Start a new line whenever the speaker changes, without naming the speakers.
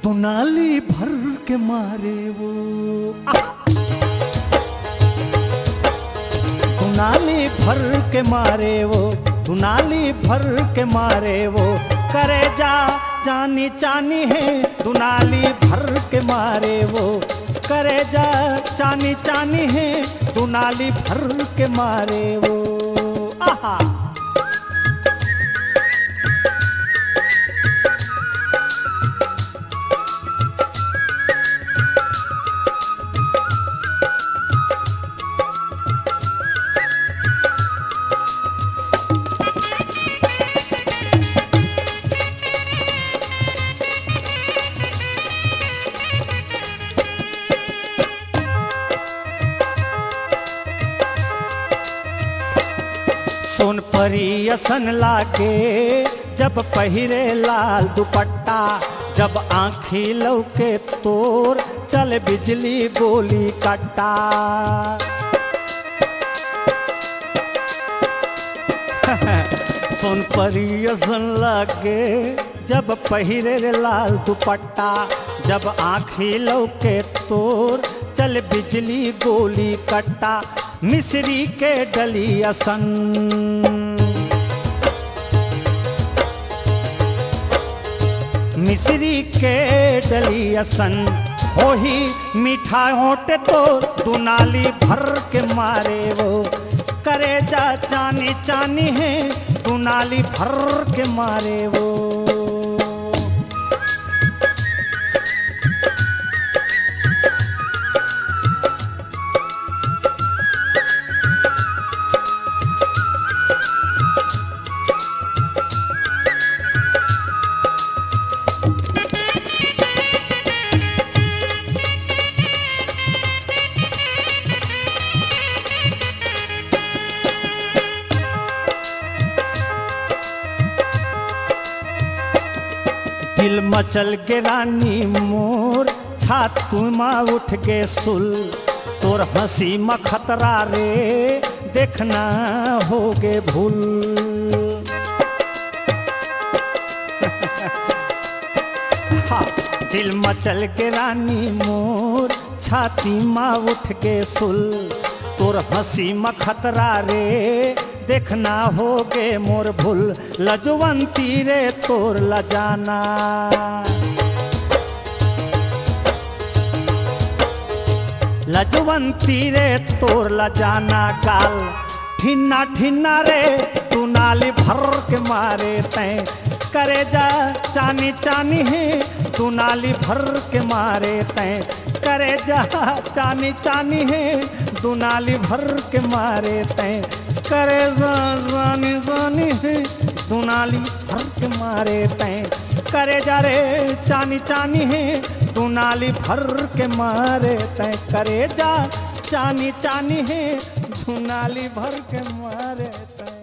दुनाली भर के मारे वो दुनाली भर के मारे वो दुनाली भर के मारे वो करे जा चानी चानी है दुनाली भर के मारे वो करे जा चानी चानी है दुनाली भर के मारे वो आहा। सोन परी असन लागे जब पहिरे लाल दुपट्टा जब आँखी लौके तोर चल बिजली गोली कट्टा सोन परी असन लागे जब पहिरे लाल दुपट्टा जब आँखी लौके तोर चल बिजली गोली कट्टा मिस्री के डली असन मिस्री के डली असन हो ही मीठा होटे तो दुनाली भर के मारे वो करे जा चानी चानी है दुनाली भर के मारे वो। दिल मचल के रानी मोर छातू माँ उठ के सुल तोर हंसी में खतरा रे देखना होगे भूल दिल मचल के रानी मोर छाती माँ उठ के सुल तोर हंसी में खतरा रे देखना होगे मोर भूल लजवंती रे तोर लजाना लजवंती रे तोर लजाना गाल ठिन्ना ठिन्ना रे दुनाली भर के मारे तैं करे जा चानी चानी है दुनाली भर के मारे तैं करे जा चानी चानी है दुनाली भर के मारे तैं करे जानी जानी है दुनाली भर के मारे तैं करे जा रे चानी चानी है दुनाली भर के मारे तैं करे जा चानी चानी है दुनाली भर के मारे तैं।